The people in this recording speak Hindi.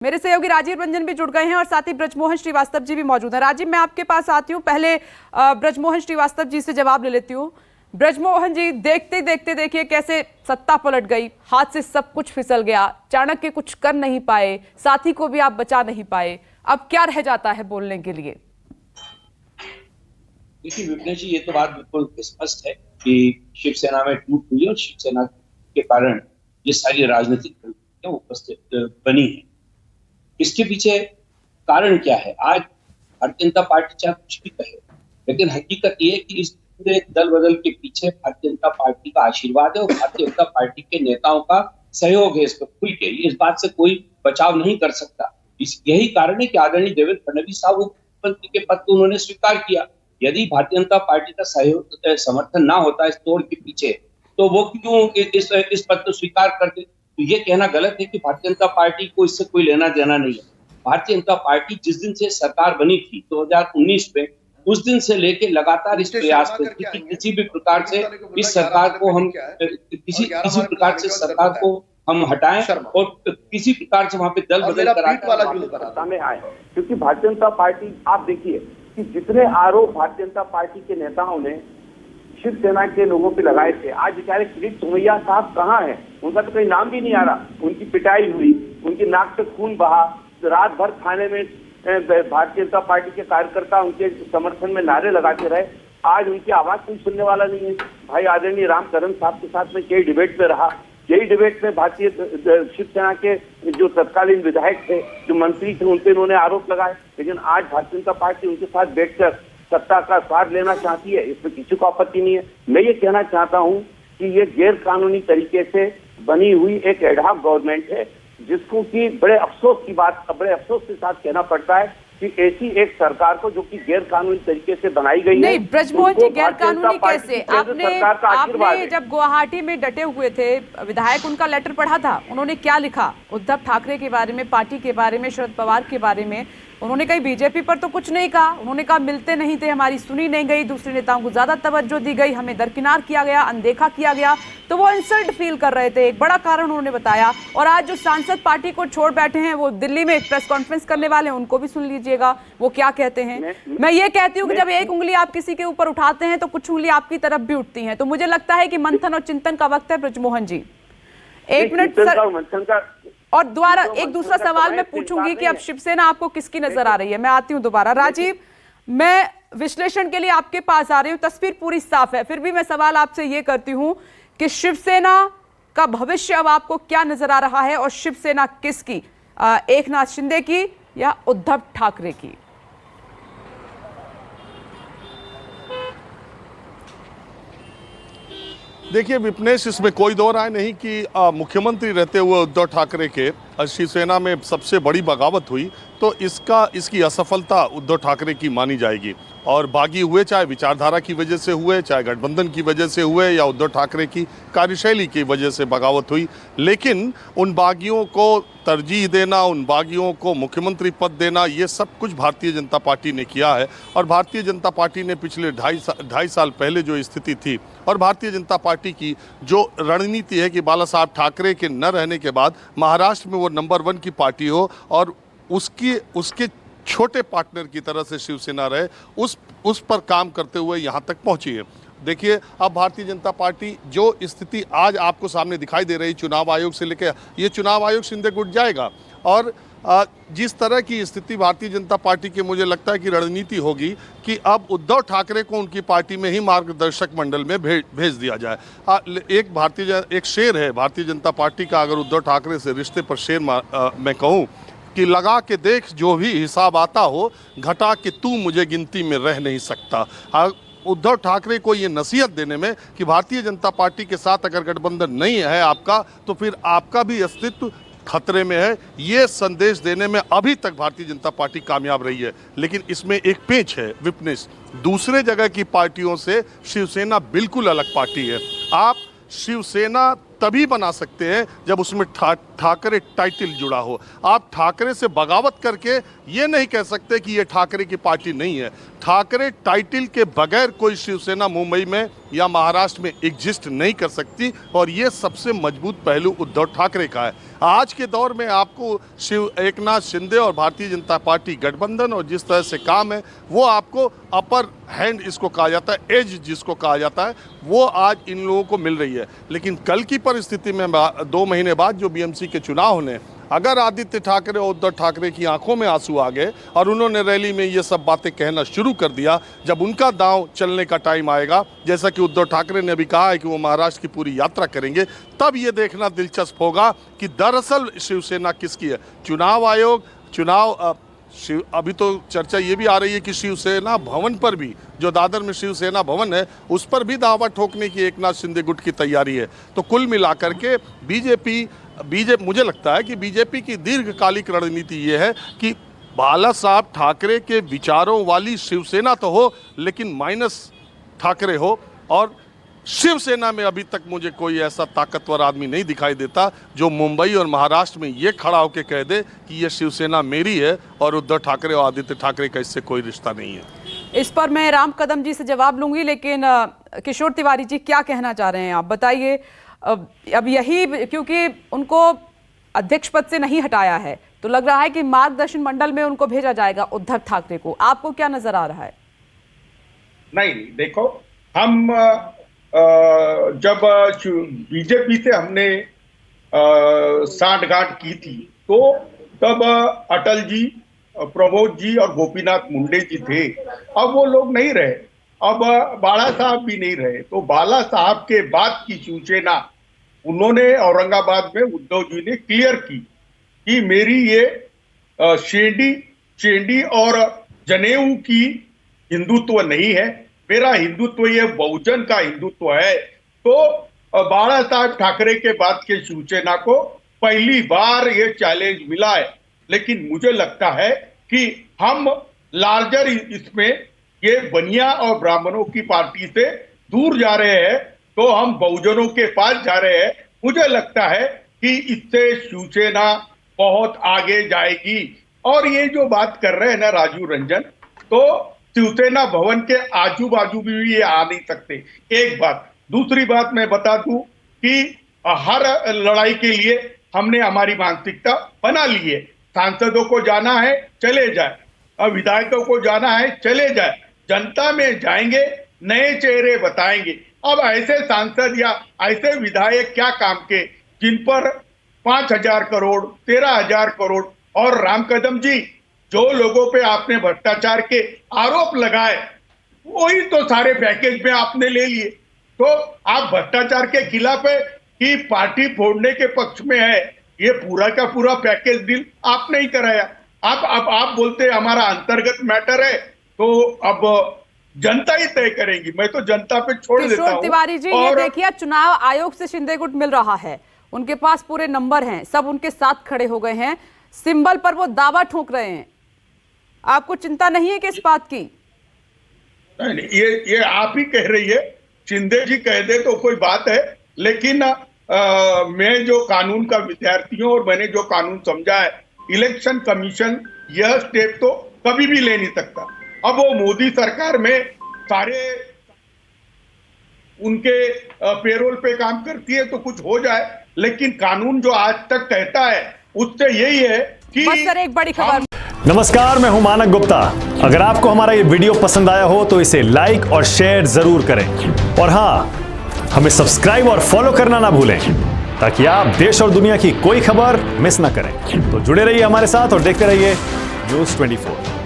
मेरे सहयोगी राजीव रंजन भी जुड़ गए हैं और साथ ही ब्रजमोहन श्रीवास्तव जी भी मौजूद हैं। राजीव, मैं आपके पास आती हूं, पहले ब्रजमोहन श्रीवास्तव जी से जवाब ले लेती हूं। ब्रजमोहन जी, देखते देखते देखिए कैसे सत्ता पलट गई, हाथ से सब कुछ फिसल गया, चाणक्य कुछ कर नहीं पाए, साथी को भी आप बचा नहीं पाए, अब क्या रह जाता है बोलने के लिए? देखिए विपिन जी, ये तो बात बिल्कुल स्पष्ट है कि शिवसेना में टूट हुई और शिवसेना के कारण ये सारी राजनीतिक परिस्थितियां उपस्थित बनी है। इसके पीछे कारण क्या है? आज भारतीय जनता पार्टी चाहे कुछ भी कहे, लेकिन हकीकत ये है कि इस पूरे दल बदल के पीछे भारतीय जनता पार्टी का आशीर्वाद है और भारतीय जनता पार्टी के नेताओं का सहयोग है। इसको खुल के इस बात से कोई बचाव नहीं कर सकता। यही कारण है कि आदरणीय देवेंद्र फडणवीस साहब मुख्यमंत्री के पद को उन्होंने स्वीकार किया। यदि भारतीय जनता पार्टी का सहयोग समर्थन ना होता इस तोड़ के पीछे, तो वो क्यों इस पद को स्वीकार करते? तो ये कहना गलत है कि भारतीय जनता पार्टी को इससे कोई लेना देना नहीं है। भारतीय जनता पार्टी जिस दिन से सरकार बनी थी 2019 में, उस दिन से लेके लगातार इस प्रयास पे थी कि किसी भी प्रकार से इस सरकार को हम किसी प्रकार से सरकार को हम हटाएं और किसी प्रकार से वहां पे दल बदल कर आए। क्योंकि भारतीय जनता पार्टी, आप देखिए कि जितने आरोप भारतीय जनता पार्टी के नेताओं ने शिवसेना के लोगों पे लगाए थे, आज बेचारे किरीट सोमैया साहब कहाँ हैं? उनका तो कोई नाम भी नहीं आ रहा। उनकी पिटाई हुई, उनकी नाक से खून बहा, रात भर थाने में भारतीय जनता पार्टी के कार्यकर्ता उनके समर्थन में नारे लगाते रहे। आज उनकी आवाज कोई सुनने वाला नहीं है। भाई आदरणीय रामचरण साहब के साथ में कई डिबेट में रहा। यही डिबेट में भारतीय शिवसेना के जो तत्कालीन विधायक थे, जो मंत्री थे, उन पे उन्होंने आरोप लगाए। लेकिन आज भारतीय जनता पार्टी उनके साथ बैठकर सत्ता का स्वाद लेना चाहती है, इसमें किसी को आपत्ति नहीं है। मैं ये कहना चाहता हूँ कि ये गैर कानूनी तरीके से बनी हुई एक एडहॉक गवर्नमेंट है, जिसको कि बड़े अफसोस के साथ कहना पड़ता है कि ऐसी एक सरकार को जो कि गैर कानूनी तरीके से बनाई गई है। नहीं ब्रजमोहन जी, गैर कानूनी कैसे? आपने जब गुवाहाटी में डटे हुए थे, विधायक उनका लेटर पढ़ा था, उन्होंने क्या लिखा उद्धव ठाकरे के बारे में, पार्टी के बारे में, शरद पवार के बारे में? उन्होंने कहा बीजेपी पर तो कुछ नहीं कहा, उन्होंने कहा मिलते नहीं थे, हमारी सुनी नहीं गई, दूसरे नेताओं को ज्यादा तवज्जो दी गई, हमें दरकिनार किया गया, अनदेखा किया गया, तो वो इंसल्ट फील कर रहे थे। एक बड़ा कारण उन्होंने बताया। और आज जो सांसद पार्टी को छोड़ बैठे हैं, वो दिल्ली में एक प्रेस कॉन्फ्रेंस करने वाले हैं, उनको भी सुन लीजिएगा वो क्या कहते हैं। मैं ये कहती हूँ कि जब एक उंगली आप किसी के ऊपर उठाते हैं तो कुछ उंगली आपकी तरफ भी उठती हैं। तो मुझे लगता है कि मंथन और चिंतन का वक्त है। ब्रजमोहन जी, एक मिनट सर, और दोबारा एक दूसरा सवाल मैं पूछूंगी कि अब शिवसेना आपको किसकी नजर आ रही है? मैं आती हूं दोबारा। राजीव, मैं विश्लेषण के लिए आपके पास आ रही हूं, तस्वीर पूरी साफ है, फिर भी मैं सवाल आपसे ये करती हूं कि शिवसेना का भविष्य अब आपको क्या नजर आ रहा है और शिवसेना किसकी, एकनाथ शिंदे की या उद्धव ठाकरे की? देखिए विपनेश, इसमें कोई दो राय नहीं कि मुख्यमंत्री रहते हुए उद्धव ठाकरे के शिवसेना में सबसे बड़ी बगावत हुई, तो इसकी असफलता उद्धव ठाकरे की मानी जाएगी। और बागी हुए, चाहे विचारधारा की वजह से हुए, चाहे गठबंधन की वजह से हुए, या उद्धव ठाकरे की कार्यशैली की वजह से बगावत हुई, लेकिन उन बागियों को तरजीह देना, उन बागियों को मुख्यमंत्री पद देना, ये सब कुछ भारतीय जनता पार्टी ने किया है। और भारतीय जनता पार्टी ने पिछले ढाई साल पहले जो स्थिति थी, और भारतीय जनता पार्टी की जो रणनीति है कि बाला साहब ठाकरे के न रहने के बाद महाराष्ट्र में वो नंबर 1 की पार्टी हो और उसके छोटे पार्टनर की तरह से शिवसेना रहे, उस पर काम करते हुए यहाँ तक पहुँची है। देखिए अब भारतीय जनता पार्टी जो स्थिति आज आपको सामने दिखाई दे रही, चुनाव आयोग से लेकर ये चुनाव आयोग शिंदे गुट जाएगा। और जिस तरह की स्थिति भारतीय जनता पार्टी की, मुझे लगता है कि रणनीति होगी कि अब उद्धव ठाकरे को उनकी पार्टी में ही मार्गदर्शक मंडल में भेज दिया जाए। एक शेर है भारतीय जनता पार्टी का, अगर उद्धव ठाकरे से रिश्ते पर शेर मैं कहूँ कि लगा के देख जो भी हिसाब आता हो, घटा के तू मुझे गिनती में रह नहीं सकता। उद्धव ठाकरे को ये नसीहत देने में कि भारतीय जनता पार्टी के साथ अगर गठबंधन नहीं है आपका, तो फिर आपका भी अस्तित्व खतरे में है, ये संदेश देने में अभी तक भारतीय जनता पार्टी कामयाब रही है। लेकिन इसमें एक पेच है विपनेश, दूसरे जगह की पार्टियों से शिवसेना बिल्कुल अलग पार्टी है। आप शिवसेना तभी बना सकते हैं जब उसमें ठाकरे टाइटल जुड़ा हो। आप ठाकरे से बगावत करके ये नहीं कह सकते कि ये ठाकरे की पार्टी नहीं है। ठाकरे टाइटल के बगैर कोई शिवसेना मुंबई में या महाराष्ट्र में एग्जिस्ट नहीं कर सकती, और ये सबसे मजबूत पहलू उद्धव ठाकरे का है। आज के दौर में आपको एकनाथ शिंदे और भारतीय जनता पार्टी गठबंधन और जिस तरह से काम है वो आपको अपर हैंड इसको कहा जाता है, एज जिसको कहा जाता है, वो आज इन लोगों को मिल रही है। लेकिन कल की परिस्थिति में 2 महीने बाद जो बीएमसी के चुनाव होने, अगर आदित्य ठाकरे और उद्धव ठाकरे की आंखों में आंसू आ गए और उन्होंने रैली में ये सब बातें कहना शुरू कर दिया, जब उनका दांव चलने का टाइम आएगा, जैसा कि उद्धव ठाकरे ने अभी कहा है कि वो महाराष्ट्र की पूरी यात्रा करेंगे, तब ये देखना दिलचस्प होगा कि दरअसल शिवसेना किसकी है। चुनाव आयोग अभी तो चर्चा ये भी आ रही है कि शिवसेना भवन पर भी, जो दादर में शिवसेना भवन है, उस पर भी दावा ठोकने की एकनाथ शिंदे गुट की तैयारी है। तो कुल मिलाकर के बीजेपी मुझे लगता है कि बीजेपी की दीर्घकालिक रणनीति ये है कि बाला साहब ठाकरे के विचारों वाली शिवसेना तो हो, लेकिन माइनस ठाकरे हो। और शिवसेना में अभी तक मुझे कोई ऐसा ताकतवर आदमी नहीं दिखाई देता जो मुंबई और महाराष्ट्र में ये खड़ा होकर कह दे कि ये शिवसेना मेरी है और उद्धव ठाकरे और आदित्य ठाकरे का इससे कोई रिश्ता नहीं है। इस पर मैं राम कदम जी से जवाब लूंगी, लेकिन किशोर तिवारी जी क्या कहना चाह रहे हैं आप बताइए। अब यही, क्योंकि उनको अध्यक्ष पद से नहीं हटाया है, तो लग रहा है कि मार्गदर्शन मंडल में उनको भेजा जाएगा उद्धव ठाकरे को। आपको क्या नजर आ रहा है? नहीं, देखो, हम जब बीजेपी से हमने सांठगांठ की थी तो तब अटल जी, प्रमोद जी और गोपीनाथ मुंडे जी थे। अब वो लोग नहीं रहे, अब बाला साहब भी नहीं रहे। तो बाला साहब के बाद की शिवसेना उन्होंने औरंगाबाद में उद्धव जी ने क्लियर की कि मेरी ये शेंडी और जनेऊ की हिंदुत्व नहीं है, मेरा हिंदुत्व ये बहुजन का हिंदुत्व है। तो बाला साहब ठाकरे के बाद के शिवसेना को पहली बार ये चैलेंज मिला है। लेकिन मुझे लगता है कि हम लार्जर इसमें ये बनिया और ब्राह्मणों की पार्टी से दूर जा रहे हैं, तो हम बहुजनों के पास जा रहे हैं। मुझे लगता है कि इससे शिवसेना बहुत आगे जाएगी। और ये जो बात कर रहे हैं ना राजू रंजन, तो शिवसेना भवन के आजू बाजू भी ये आ नहीं सकते, एक बात। दूसरी बात मैं बता दूं कि हर लड़ाई के लिए हमने हमारी मानसिकता बना ली है। सांसदों को जाना है चले जाए, और विधायकों को जाना है चले जाए, जनता में जाएंगे, नए चेहरे बताएंगे। अब ऐसे सांसद या ऐसे विधायक क्या काम के जिन पर 5,000 करोड़ 13,000 करोड़, और राम कदम जी जो लोगों पे आपने भ्रष्टाचार के आरोप लगाए वही तो सारे पैकेज में आपने ले लिए। तो आप भ्रष्टाचार के खिलाफ है कि पार्टी फोड़ने के पक्ष में है? ये पूरा का पूरा पैकेज डील आपने ही कराया। अब आप बोलते हमारा अंतर्गत मैटर है, तो अब जनता ही तय करेगी। मैं तो जनता पे छोड़ देता हूं। तिवारी जी, ये देखिए, चुनाव आयोग से शिंदे गुट मिल रहा है, उनके पास पूरे नंबर हैं, सब उनके साथ खड़े हो गए हैं, सिंबल पर वो दावा ठोक रहे हैं। आपको चिंता नहीं है कि इस बात की? नहीं, ये आप ही कह रही है, शिंदे जी कह दे तो कोई बात है, लेकिन मैं जो कानून का विद्यार्थी हूं और मैंने जो कानून समझा है, इलेक्शन कमीशन यह स्टेप तो कभी भी ले नहीं सकता। अब वो मोदी सरकार में सारे उनके पेरोल पे काम करती है तो कुछ हो जाए, लेकिन कानून जो आज तक कहता है उससे यही है कि बस सर, एक बड़ी खबर। नमस्कार, मैं हूं मानक गुप्ता। अगर आपको हमारा ये वीडियो पसंद आया हो तो इसे लाइक और शेयर जरूर करें, और हाँ, हमें सब्सक्राइब और फॉलो करना ना भूलें ताकि आप देश और दुनिया की कोई खबर मिस ना करें। तो जुड़े रहिए हमारे साथ और देखते रहिए News 24।